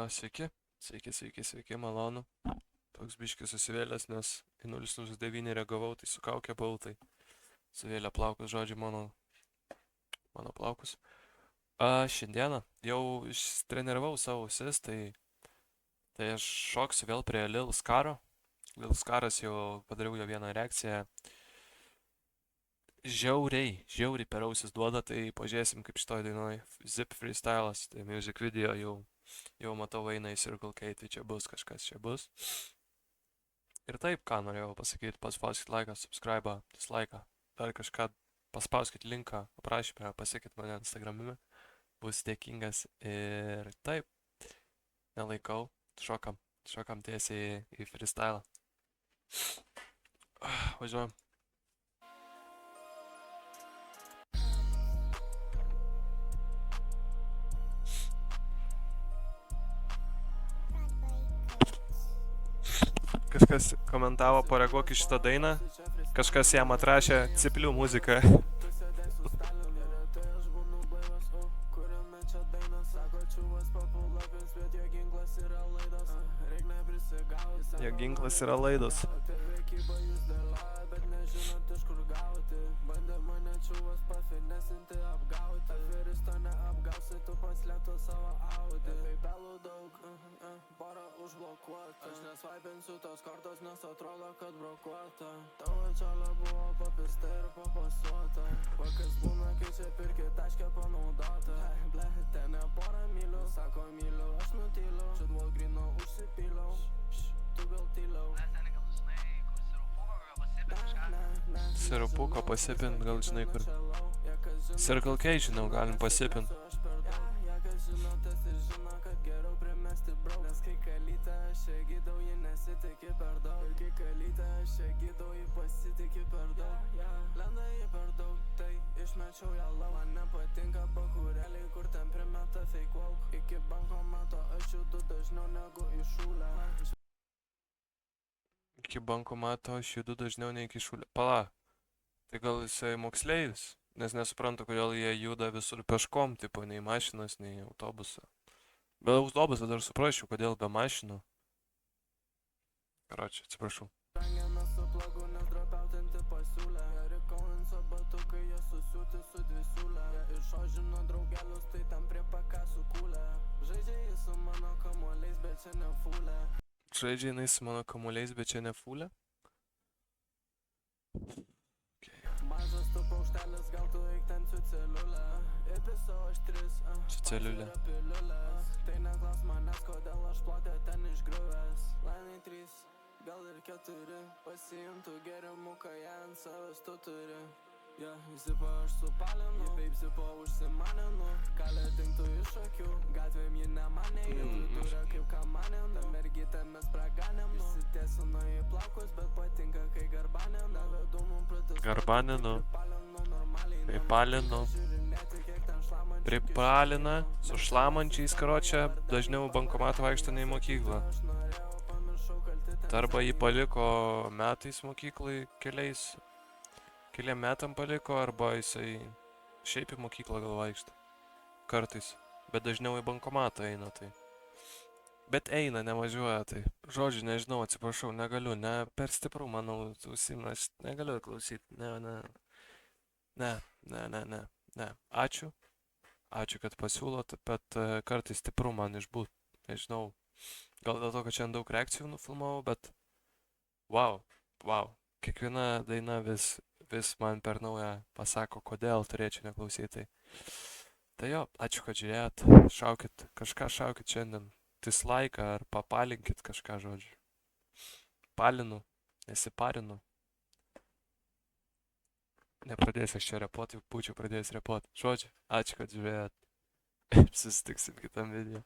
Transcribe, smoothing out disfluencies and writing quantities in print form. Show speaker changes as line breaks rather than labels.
Sveiki, sveiki, malonu. Toks biškis susivėlęs, nes į 009 reagavau, tai su kaukė buvau, tai suvėlė plaukus, žodžiu, mano plaukus. Šiandieną jau ištreniravau savo ausis, tai aš šoksiu vėl prie Lil Skaro. Lil Skaras jau padariau jo vieną reakciją. Žiauriai per ausis duoda, tai pažiūrėsim kaip šitoj dainoj. Zip freestylas, tai music video jau matau eina į Circle K, tai čia bus kažkas, čia bus. Ir taip, ką norėjau pasakyti, paspauskit laiką, subscribe, dislike, dar kažką, paspauskit linką aprašymę, pasiekit mane Instagram'ime, bus dėkingas. Ir taip, nelaikau, šokam tiesiai į freestylą. Važiuojam. Kažkas komentavo, pareaguok į šitą dainą, kažkas jam atrašė Ciplių muziką. Jo ginklas yra laidos.
Aš nesvaipinsiu tos kortos, nes atrodo, kad brokuota. Tavo čala buvo papista ir papasuota. Vakas būna, kai čia pirki taškę panaudota. Ble, ten ne porą mylių, sako myliu, aš nutyliau. Čia dvol grino užsipyliau, tu gal tyliau.
Sirupuko pasipint, gal žinai kur. Circle K žinau, galim pasipint.
Nes kai kalytę aš čia gydau, ji nesitiki per daug. Ir kai kalytę aš čia gydau, ji pasitiki per daug. Lenda ji per daug, tai išmečiau ją lauk. Man nepatinka bakurėliai, kur ten primeta fake walk. Iki bankomato aš judu dažniau negu į šūlę.
Iki bankomato aš judu dažniau nei iki šūlę. Pala, tai gal jisai moksleivis? Nes nesuprantu, kodėl jie juda visur peškom, tipo, nei mašinas, nei autobusą. Be autobusą dar suprasčiau, kodėl be mašinų. Karočią, atsiprašau.
Rangena su plagu, nes dropiautinti pasiūlę. Geri Cohenso batukai, jie susiūti su dvisiūlę. Ir šožino draugelius, tai tam prie PK sukūlę. Žaidžia jis su mano kamuoliais, bet čia ne fūlė.
Žaidžia jinai su mano kamuoliais, bet čia ne fūlė?
Mažas tu paukštelis, gal tu eik ten su celiulę. Įpiso aš 3,
Celiulė.
Tai neklaus manęs, kodėl aš plotė ten išgriuvęs. Lainai 3, gal ir 4, pasiimtų gerimų, kai ją ant savęs tu turi. Zipą aš supalinu, taip zipo užsimaninu. Kalė dingtų iš akių, gatvėm ji nemanė. Ji pridūrė kaip kamanėm, ta mergytė mes praganėm. Išsitiesino į plaukus, bet patinka, kai garbanėm. Nevedu mum pradės
Garbaninu. Pripalinu. Pripalina su šlamančiais, karočią, dažniau bankomatą vaikšto nei mokyklą. Arba jį paliko metais mokyklai keliem metam paliko, arba jisai šiaip į mokyklą gal vaikšto. Kartais. Bet dažniau į bankomatą eina, tai. Bet eina, nevažiuoja, tai. Žodžiu, nežinau, atsiprašau, negaliu, ne per stiprų, manau, užsimna, aš negaliu klausyti, ne. Ačiū, kad pasiūlot, bet kartais stipru man išbūt, nežinau. Gal dėl to, kad šiandien daug reakcijų nufilmavau, bet wow. Kiekviena daina vis man per naują pasako, kodėl turėčiau neklausyti. Tai jo, ačiū, kad žiūrėjot, šaukit šiandien, dislike ar papalinkit kažką, žodžiu. Palinu, nesiparinu. Nepradėsiu aš čia repuoti, būčiau pradėjęs repuoti. Žodžiu, ačiū, kad žiūrėjot. Susitiksim kitam video.